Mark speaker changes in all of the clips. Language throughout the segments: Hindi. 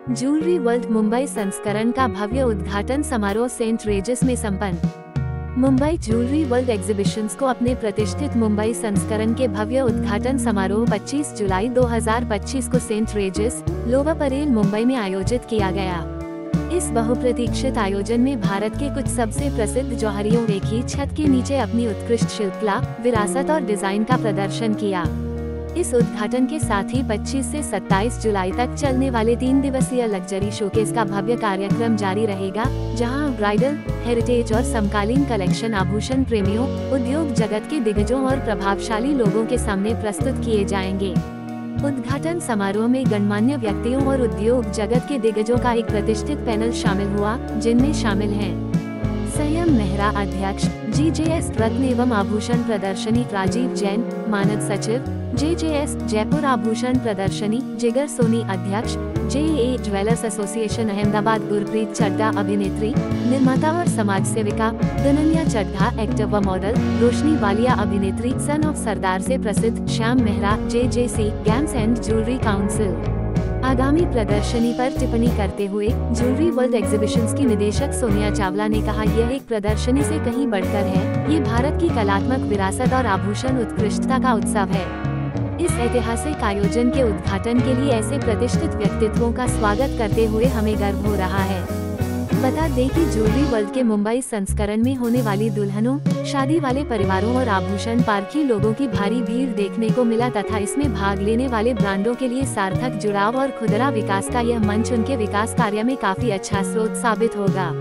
Speaker 1: ज्वेलरी वर्ल्ड मुंबई संस्करण का भव्य उद्घाटन समारोह सेंट रेजिस में संपन्न। मुंबई ज्वेलरी वर्ल्ड एग्जीबिशंस को अपने प्रतिष्ठित मुंबई संस्करण के भव्य उद्घाटन समारोह 25 जुलाई 2025 को सेंट रेजिस, लोअर परेल, मुंबई में आयोजित किया गया। इस बहुप्रतीक्षित आयोजन में भारत के कुछ सबसे प्रसिद्ध जौहरियों एक ही छत के नीचे अपनी उत्कृष्ट शिल्पकला, विरासत और डिजाइन का प्रदर्शन किया। इस उद्घाटन के साथ ही 25 से 27 जुलाई तक चलने वाले 3 दिवसीय लग्जरी शोकेस का भव्य कार्यक्रम जारी रहेगा, जहां ब्राइडल, हेरिटेज और समकालीन कलेक्शन आभूषण प्रेमियों, उद्योग जगत के दिग्गजों और प्रभावशाली लोगों के सामने प्रस्तुत किए जाएंगे। उद्घाटन समारोह में गणमान्य व्यक्तियों और उद्योग जगत के दिग्गजों का एक प्रतिष्ठित पैनल शामिल हुआ, जिनमें शामिल हैं संयम मेहरा अध्यक्ष, GJS रत्न एवं आभूषण प्रदर्शनी राजीव जैन, मानद सचिव, JJS जयपुर आभूषण प्रदर्शनी जिगर सोनी अध्यक्ष, JA jewellers association Ahmedabad Gurpreet Chadha अभिनेत्री, निर्माता और समाज सेविका, धनन्या चड्ढा एक्टर व मॉडल, रोशनी वालिया अभिनेत्री, सन ऑफ सरदार से प्रसिद्ध Shyam Mehra, JJC gems and jewellery council. आगामी प्रदर्शनी पर टिप्पणी करते हुए ज्वेलरी वर्ल्ड एग्जीबिशंस की निदेशक सोनिया चावला ने कहा, यह एक प्रदर्शनी से कहीं बढ़कर है, ये भारत की कलात्मक विरासत और आभूषण उत्कृष्टता का उत्सव है। इस ऐतिहासिक आयोजन के उद्घाटन के लिए ऐसे प्रतिष्ठित व्यक्तित्वों का स्वागत करते हुए हमें गर्व हो रहा है। बता दें कि ज्वेलरी वर्ल्ड के मुंबई संस्करण में होने वाली दुल्हनों, शादी वाले परिवारों और आभूषण पारखी लोगों की भारी भीड़ देखने को मिला तथा इसमें भाग लेने वाले ब्रांडों के लिए सार्थक जुड़ाव और खुदरा विकास का यह मंच उनके विकास कार्य में काफी अच्छा स्रोत साबित होगा।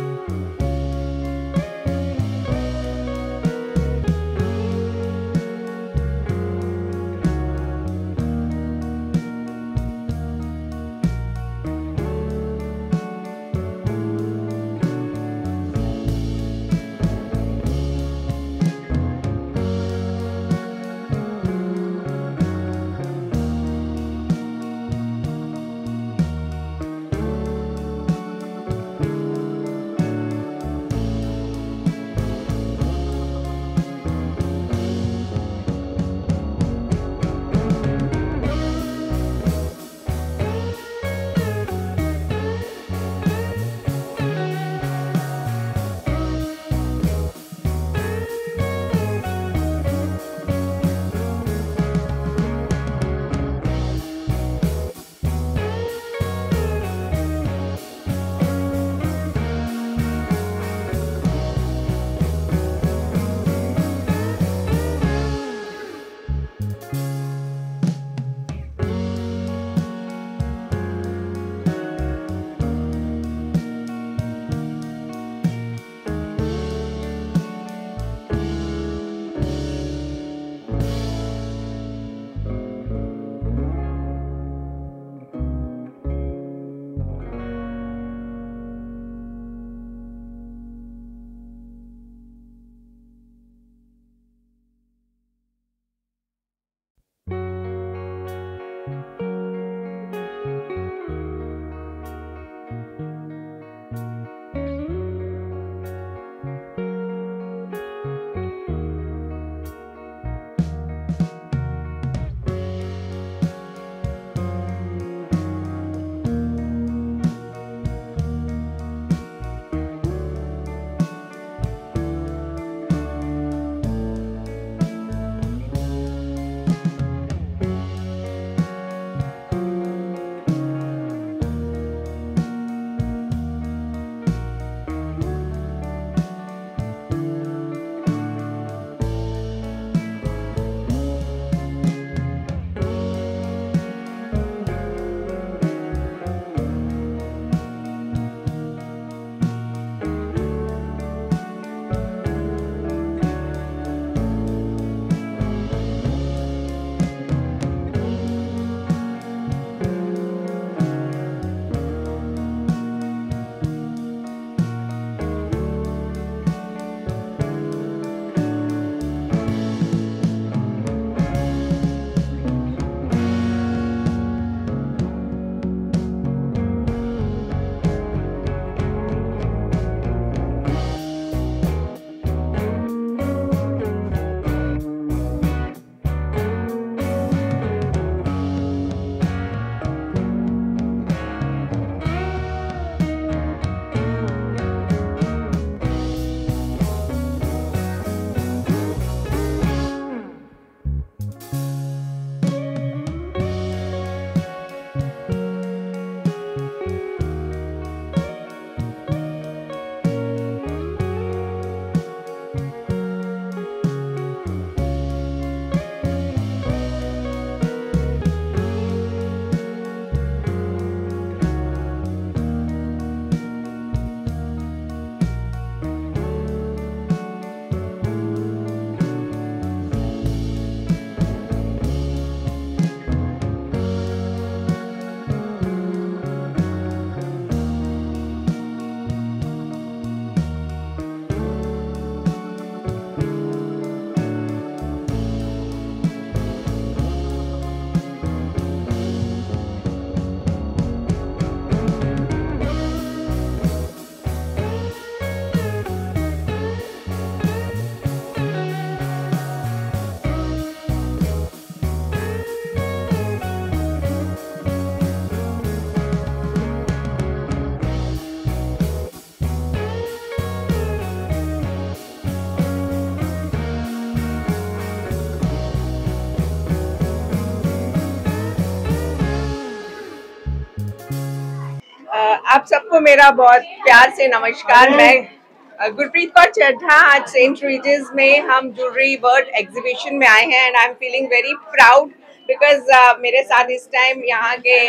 Speaker 2: आप सबको मेरा बहुत प्यार से नमस्कार। मैं गुरप्रीत कौर चड्ढा। आज सेंट रीजेस में हम ज्वेलरी वर्ल्ड एग्जीबिशन में आए हैं and I am feeling very proud because मेरे साथ इस टाइम यहाँ के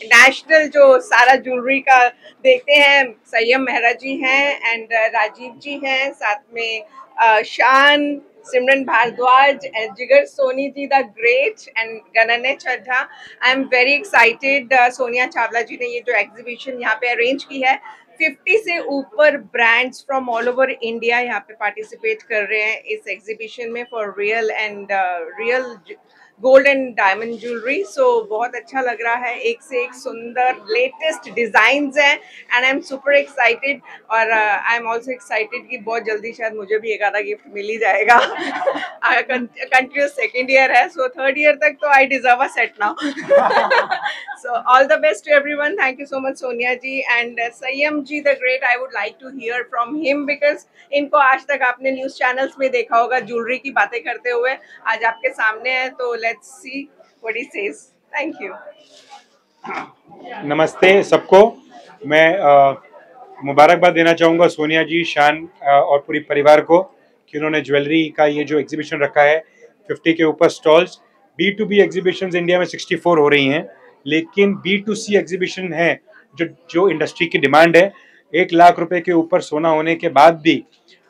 Speaker 2: नेशनल जो सारा ज्वेलरी का देखते हैं, संयम मेहरा जी हैं एंड राजीव जी हैं, साथ में शान, सिमरन Bharadwaj and Jigar Soni ji the great and गणने Chadha. I am very excited. Sonia Chawla ji ने ये जो एग्जीबिशन यहाँ पे अरेंज की है, 50 से ऊपर brands from all over India यहाँ पे पार्टिसिपेट कर रहे हैं इस एग्जीबिशन में for real and real gold and diamond jewellery. So बहुत अच्छा लग रहा है, एक से एक सुंदर लेटेस्ट डिजाइन्स हैं and I am super excited. और आई एम ऑल्सो एक्साइटेड कि बहुत जल्दी शायद मुझे भी एक आधा गिफ्ट मिल ही जाएगा। कंटिन्यूस सेकेंड ईयर है, सो थर्ड ईयर तक तो I deserve a set now. So all the best to everyone. Thank you so much Sonia ji and Sayam ji the great. I would like to hear from him because इनको आज तक आपने न्यूज चैनल्स में देखा होगा ज्वेलरी की बातें करते हुए। आज आपके सामने है, तो let's see what he says. Thank you.
Speaker 3: नमस्ते सबको। मैं मुबारकबाद देना चाहूँगा सोनिया जी, शान और पूरी परिवार को कि उन्होंने ज्वेलरी का ये जो एग्जीबिशन रखा है, 50 के ऊपर स्टॉल्स। B2B एग्जीबिशंस इंडिया में 64 हो रही हैं, लेकिन B2C एग्जीबिशन है जो इंडस्ट्री की डिमांड है। 1 लाख रुपए के ऊपर सोना होने के बाद भी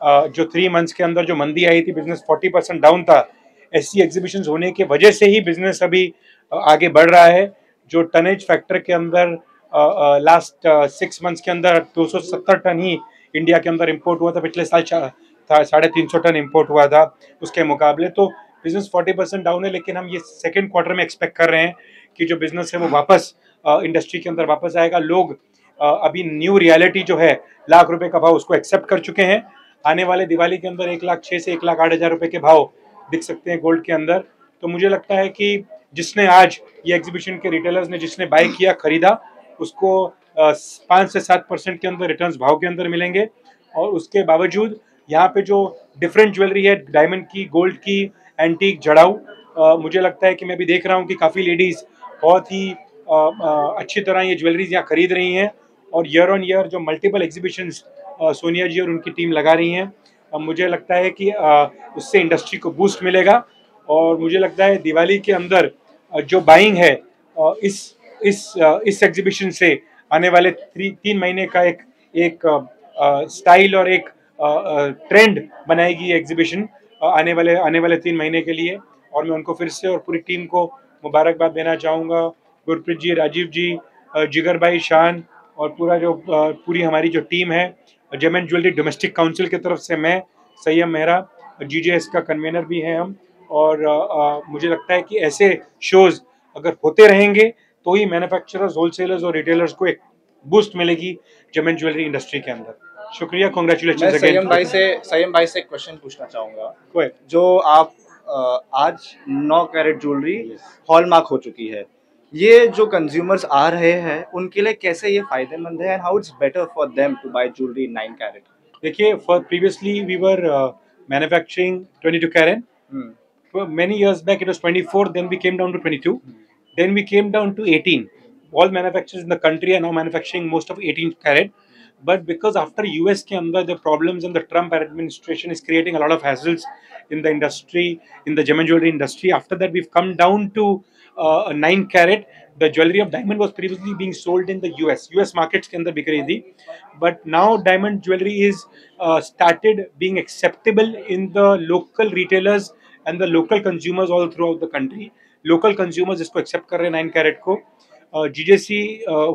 Speaker 3: जो 3 मंथ्स के अंदर जो मंदी आई थी, बिजनेस 40% डाउन था। ऐसी एग्जीबिशंस होने की वजह से ही बिजनेस अभी आगे बढ़ रहा है। जो टनेज फैक्टर के अंदर लास्ट 6 मंथ्स के अंदर 270 टन ही इंडिया के अंदर इंपोर्ट हुआ था, पिछले साल 350 टन इंपोर्ट हुआ था उसके मुकाबले। तो बिजनेस 40% डाउन है, लेकिन हम ये सेकेंड क्वार्टर में एक्सपेक्ट कर रहे हैं कि जो बिजनेस है वो वापस इंडस्ट्री के अंदर वापस आएगा। लोग अभी न्यू रियलिटी जो है, लाख रुपए का भाव, उसको एक्सेप्ट कर चुके हैं। आने वाले दिवाली के अंदर 1,06,000 से 1,08,000 रुपए के भाव दिख सकते हैं गोल्ड के अंदर। तो मुझे लगता है कि जिसने आज ये एग्जीबिशन के रिटेलर्स ने जिसने बाय किया, खरीदा, उसको 5 से 7% के अंदर रिटर्न्स भाव के अंदर मिलेंगे। और उसके बावजूद यहाँ पे जो डिफरेंट ज्वेलरी है, डायमंड की, गोल्ड की, एंटीक, जड़ाऊ, मुझे लगता है कि मैं भी देख रहा हूँ कि काफ़ी लेडीज़ बहुत ही अच्छी तरह ये ज्वेलरीज यहाँ खरीद रही हैं। और ईयर ऑन ईयर जो मल्टीपल एग्जीबिशंस सोनिया जी और उनकी टीम लगा रही हैं, मुझे लगता है कि उससे इंडस्ट्री को बूस्ट मिलेगा। और मुझे लगता है दिवाली के अंदर जो बाइंग है, इस एग्जीबिशन से आने वाले 3 महीने का एक स्टाइल और एक ट्रेंड बनाएगी ये एग्जीबिशन आने वाले 3 महीने के लिए। और मैं उनको फिर से और पूरी टीम को मुबारकबाद देना चाहूँगा। गुरप्रीत जी, राजीव जी, जिगर भाई, शान और पूरी हमारी जो टीम है, जेम ज्वेलरी डोमेस्टिक काउंसिल की तरफ से मैं, संयम मेहरा, GJS का कन्वीनर भी हैं हम। और मुझे लगता है कि ऐसे शोज अगर होते रहेंगे तो ही मैन्युफैक्चरर्स, होलसेलर्स और रिटेलर्स को एक बूस्ट मिलेगी जेम ज्वेलरी इंडस्ट्री के अंदर। शुक्रिया, कांग्रेचुलेशन।
Speaker 4: मैं संयम भाई से एक क्वेश्चन पूछना चाहूँगा। जो आप आज 9 कैरेट ज्वेलरी हॉलमार्क हो चुकी है, ये जो कंज्यूमर्स आ रहे हैं उनके लिए कैसे ये फायदेमंद है and how it's better for them to buy jewellery in 9 carat?
Speaker 3: देखिए, for previously we were manufacturing 22 carat. Many years back it was 24, then we came down to 22, then we came down to 18. All manufacturers in the country are now manufacturing most of 18 carat, but because after US के अंदर the problems and the Trump administration is creating a lot of hassles in the industry, in the gem and jewelry industry, after that we've come down to 9 carat. The jewelry of diamond was previously being sold in the US markets के अंदर बिक रही थी, but now diamond jewelry is started being acceptable in the local retailers and the local consumers all throughout the country. Local consumers इसको accept कर रहे हैं 9 कैरेट को। GJC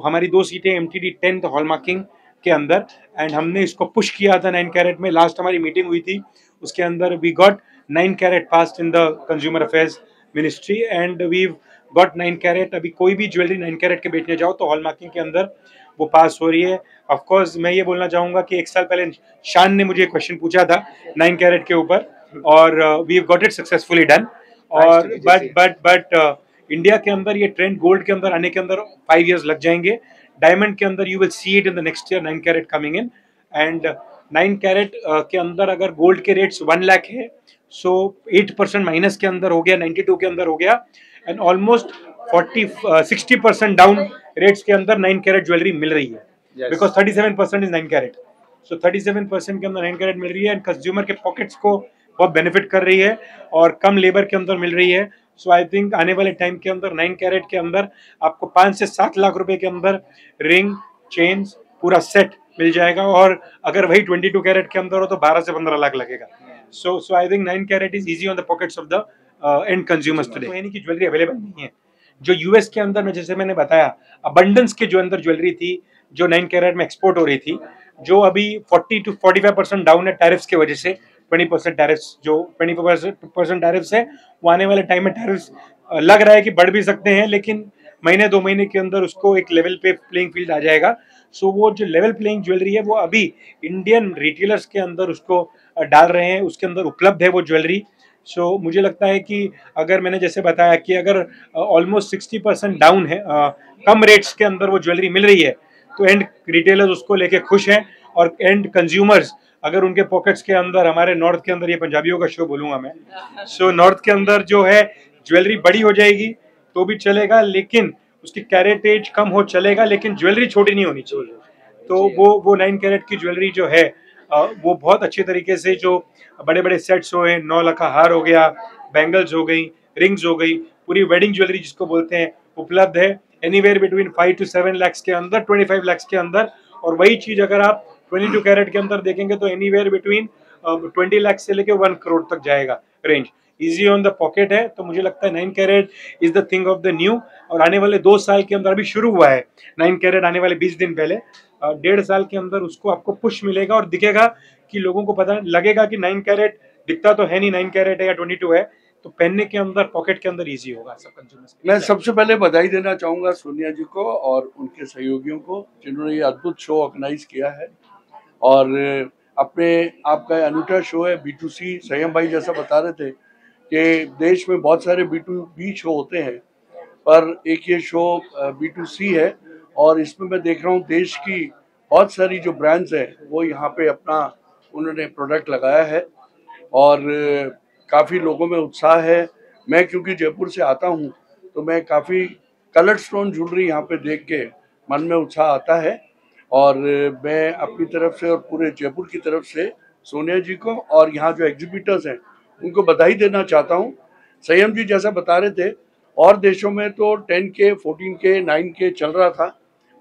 Speaker 3: हमारी 2 सीटें MTD 10 हॉलमार्किंग के अंदर, एंड हमने इसको पुश किया था 9 कैरेट में। लास्ट हमारी मीटिंग हुई थी, उसके अंदर we got 9 carat passed in the consumer affairs ministry and we got 9 carat. अभी कोई भी ज्वेलरी 9 कैरेट के बेचने जाओ तो हॉलमार्किंग के अंदर वो पास हो रही है। ऑफकोर्स मैं ये बोलना चाहूँगा कि 1 साल पहले शान ने मुझे क्वेश्चन पूछा था 9 कैरेट के ऊपर, और we got it successfully done. और बट इंडिया के अंदर ये ट्रेंड गोल्ड के अंदर आने के अंदर 5 years लग जाएंगे। डायमंड के अंदर you will see it in the next year 9 carat coming in. And 9 carat के अंदर अगर गोल्ड के रेट्स 1 लाख है, सो 8% माइनस के अंदर हो गया, 92 के अंदर हो गया, एंड ऑलमोस्ट 60% डाउन रेट्स के अंदर 9 कैरेट ज्वेलरी मिल रही है, बिकॉज 37% इज 9 कैरेट। सो 37% के अंदर 9 कैरेट मिल रही है एंड कंज्यूमर के पॉकेट्स को बहुत बेनिफिट कर रही है और कम लेबर के अंदर मिल रही है। सो आई थिंक आने वाले टाइम के अंदर 9 कैरेट के अंदर आपको 5 से 7 लाख रुपए के अंदर रिंग, चेन्स, पूरा सेट मिल जाएगा, और अगर वही 22 कैरेट के अंदर हो तो 12 से 15 लाख लगेगा। So I think 9 carat is easy on the pockets of the end consumers today. यानी कि ज्वेलरी अवेलेबल नहीं है जो यूएस के अंदर में, जैसे मैंने बताया, अबंडेंस के जो अंदर ज्वेलरी थी जो 9 कैरेट में एक्सपोर्ट हो रही थी, जो अभी 40 to 45% डाउन है टैरिफ्स की वजह से। 20% टैरिफ्स, जो 20% टैरिफ्स है, वो आने वाले टाइम में टैरिफ्स लग रहा है कि बढ़ भी सकते हैं, लेकिन महीने 2 महीने के अंदर उसको एक लेवल पे प्लेइंग फील्ड आ जाएगा। सो वो जो लेवल प्लेइंग ज्वेलरी है वो अभी इंडियन रिटेलर्स के अंदर उसको डाल रहे हैं, उसके अंदर उपलब्ध है वो ज्वेलरी। सो मुझे लगता है कि अगर मैंने जैसे बताया कि अगर ऑलमोस्ट 60% डाउन है, कम रेट्स के अंदर वो ज्वेलरी मिल रही है, तो एंड रिटेलर्स उसको लेके खुश हैं, और एंड कंज्यूमर्स अगर उनके पॉकेट्स के अंदर, हमारे नॉर्थ के अंदर, ये पंजाबियों का शो बोलूंगा मैं, सो नॉर्थ के अंदर जो है ज्वेलरी बड़ी हो जाएगी तो भी चलेगा, लेकिन उसकी कैरेटेज कम हो चलेगा, लेकिन ज्वेलरी छोटी नहीं होनी चाहिए। तो वो 9 कैरेट की ज्वेलरी जो है वो बहुत अच्छे तरीके से, जो बड़े बड़े सेट्स हो गए, 9 लाख का हार हो गया, बैंगल्स हो गई, रिंग्स हो गई, पूरी वेडिंग ज्वेलरी जिसको बोलते हैं, उपलब्ध है एनीवेयर बिटवीन 5 to 7 लाख के अंदर, 25 लाख के अंदर। और वही चीज अगर आप 22 कैरेट के अंदर देखेंगे तो एनीवेयर बिटवीन 20 लाख से लेके 1 करोड़ तक जाएगा range. Easy on the pocket है, तो मुझे लगता है 9 carat is the thing of the new. और आने वाले 2 साल के अंदर, अभी शुरू हुआ है 9 कैरेट, आने वाले 20 दिन पहले, 1.5 साल के अंदर उसको आपको पुश मिलेगा और दिखेगा कि लोगों को पता लगेगा कि 9 कैरेट दिखता तो है नहीं 9 कैरेट है या 22 है, तो पहनने के अंदर, पॉकेट के अंदर इजी होगा सब कंज्यूमर्स।
Speaker 5: मैं सबसे पहले बधाई देना चाहूँगा सोनिया जी को और उनके सहयोगियों को, जिन्होंने ये अद्भुत शो ऑर्गेनाइज किया है। और अपने आपका अनूठा शो है B2C। संयम भाई जैसा बता रहे थे कि देश में बहुत सारे B2B शो होते हैं, पर एक ये शो B2C है, और इसमें मैं देख रहा हूँ देश की बहुत सारी जो ब्रांड्स हैं वो यहाँ पे अपना उन्होंने प्रोडक्ट लगाया है, और काफ़ी लोगों में उत्साह है। मैं क्योंकि जयपुर से आता हूँ तो मैं काफ़ी कलर्ड स्टोन ज्वेलरी यहाँ पे देख के मन में उत्साह आता है, और मैं अपनी तरफ से और पूरे जयपुर की तरफ से सोनिया जी को और यहाँ जो एग्जीबिटर्स हैं उनको बधाई देना चाहता हूँ। संयम जी जैसा बता रहे थे, और देशों में तो 10K, 14K, 9K चल रहा था,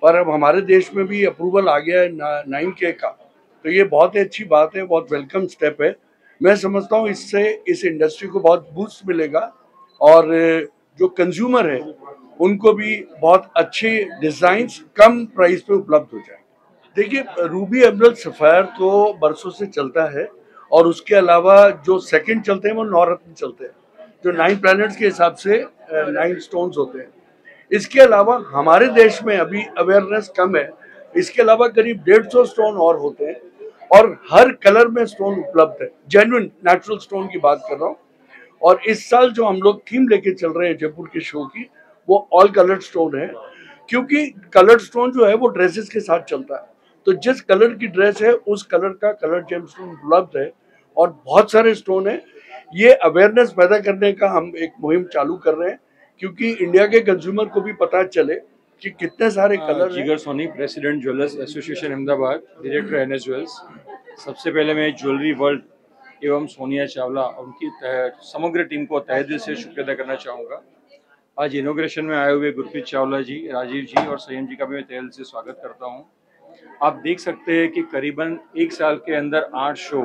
Speaker 5: पर अब हमारे देश में भी अप्रूवल आ गया है 9K का, तो ये बहुत ही अच्छी बात है, बहुत वेलकम स्टेप है। मैं समझता हूँ इससे इस इंडस्ट्री को बहुत बूस्ट मिलेगा, और जो कंज्यूमर है उनको भी बहुत अच्छे डिज़ाइंस कम प्राइस पे उपलब्ध हो जाएंगे। देखिए, रूबी, एमरल्ड, सफ़ायर तो बरसों से चलता है, और उसके अलावा जो सेकंड चलते हैं वो नवरत्न चलते हैं, जो 9 प्लैनेट्स के हिसाब से 9 स्टोन्स होते हैं। इसके अलावा हमारे देश में अभी अवेयरनेस कम है, इसके अलावा करीब 150 स्टोन और होते हैं, और हर कलर में स्टोन उपलब्ध है। जेन्युइन नेचुरल स्टोन की बात कर रहा हूँ। और इस साल जो हम लोग थीम लेके चल रहे हैं जयपुर के शो की, वो ऑल कलर्ड स्टोन है, क्योंकि कलर्ड स्टोन जो है वो ड्रेसेस के साथ चलता है, तो जिस कलर की ड्रेस है उस कलर का कलर जेम स्टोन उपलब्ध है, और बहुत सारे स्टोन है। ये अवेयरनेस पैदा करने का हम एक मुहिम चालू कर रहे हैं, क्योंकि इंडिया के कंज्यूमर को भी पता चले कि कितने सारे colour.
Speaker 6: Jigar Soni, president jewellers association Ahmedabad, director NS ज्वेल्स। सबसे पहले मैं ज्वेलरी वर्ल्ड एवं सोनिया चावला और उनकी समग्र टीम को तहे दिल से शुक्रिया अदा करना चाहूँगा। आज इनोग्रेशन में आए हुए गुरप्रीत चावला जी, राजीव जी और संयम जी का भी मैं तहे दिल से स्वागत करता हूँ। आप देख सकते हैं कि करीबन 1 साल के अंदर 8 शो,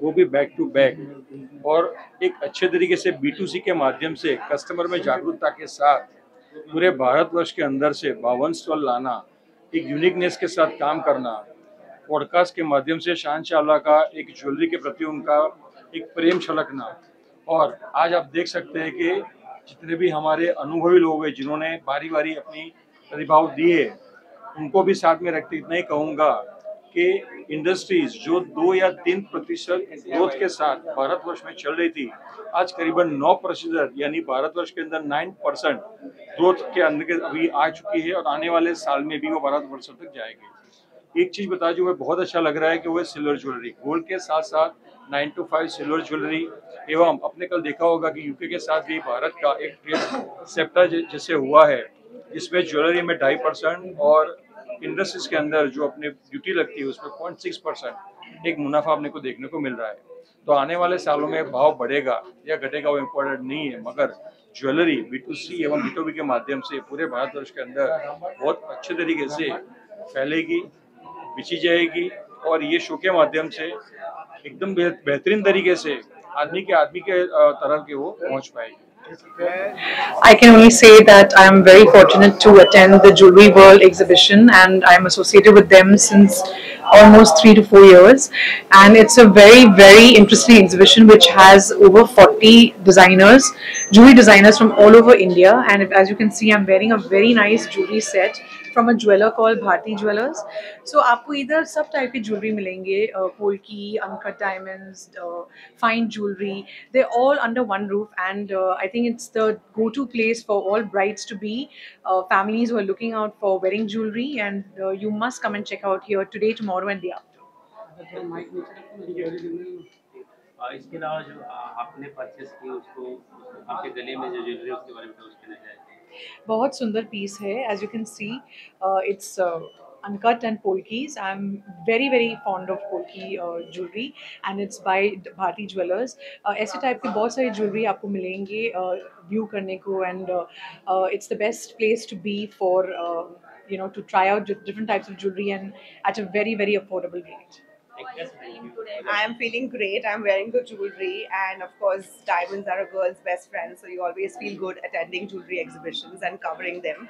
Speaker 6: वो भी बैक टू बैक, और एक अच्छे तरीके से B2C के माध्यम से कस्टमर में जागरूकता के साथ पूरे भारतवर्ष के अंदर से 52 स्टॉल लाना, एक यूनिकनेस के साथ काम करना, पॉडकास्ट के माध्यम से शान चावला का एक ज्वेलरी के प्रति उनका एक प्रेम छलकना। और आज आप देख सकते हैं कि जितने भी हमारे अनुभवी लोग हैं जिन्होंने बारी बारी अपनी प्रतिभाव दिए, उनको भी साथ में रखते इतना ही कहूँगा कि इंडस्ट्रीज जो 2 या 3% ग्रोथ के साथ भारतवर्ष में चल रही थी, आज करीबन 9%, यानी भारतवर्ष के अंदर 9% ग्रोथ के अंदर अभी आ चुकी है, और आने वाले साल में भी वो भारतवर्ष तक जाएगी। एक चीज बता जो बहुत अच्छा लग रहा है कि वो है सिल्वर ज्वेलरी, गोल्ड के साथ साथ 9 to 5 सिल्वर ज्वेलरी। एवं आपने कल देखा होगा कि यूके के साथ भी भारत का एक ट्रेड सेप्टर जैसे हुआ है, इसमें ज्वेलरी में 2.5% और इंडस्ट्रीज के अंदर जो अपने ड्यूटी लगती है उसमें 0.6% एक मुनाफा अपने को देखने को मिल रहा है। तो आने वाले सालों में भाव बढ़ेगा या घटेगा वो इम्पोर्टेंट नहीं है, मगर ज्वेलरी B2C एवं B2B के माध्यम से पूरे भारतवर्ष के अंदर बहुत अच्छे तरीके से फैलेगी, बिची जाएगी और ये शो के माध्यम से एकदम बेहतरीन तरीके से आदमी के तरफ के वो पहुंच पाएगी।
Speaker 7: I can only say that I am very fortunate to attend the Jewelry World exhibition, and I am associated with them since almost 3 to 4 years. And it's a very, very interesting exhibition which has over 40 designers, jewelry designers from all over India. And as you can see, I'm wearing a very nice jewelry set from a jeweler called Bharti Jewelers. So आपको इधर सब टाइप की ज्वेलरी मिलेंगे, polki, uncut diamonds, fine jewelry. They're all under one roof, and I think it's the go-to place for all brides to be, families who are looking out for wedding jewelry, and you must come and check out here today, tomorrow, and day after.
Speaker 8: इसके अलावा जो आपने परचेस की उसको आपके गले में जो ज्वेलरी उसके बारे में उसके नजर
Speaker 7: बहुत सुंदर पीस है. As you can see, it's uncut and polkis. I'm very very fond of polki jewelry, and it's by Bharti Jewelers. ऐसे टाइप के बहुत सारी ज्वेलरी आपको मिलेंगे व्यू करने को, and it's the best place to be for to try out different types of jewelry and at a very very affordable rate.
Speaker 2: I am feeling great. I'm wearing the jewelry, and of course, diamonds are a girl's best friend. So you always feel good attending jewelry exhibitions and covering them.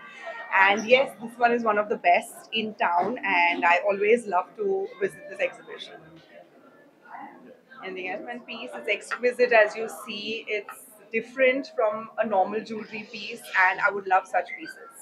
Speaker 2: And yes, this one is one of the best in town, and I always love to visit this exhibition. And the element piece is exquisite, as you see. It's different from a normal jewelry piece, and I would love such pieces.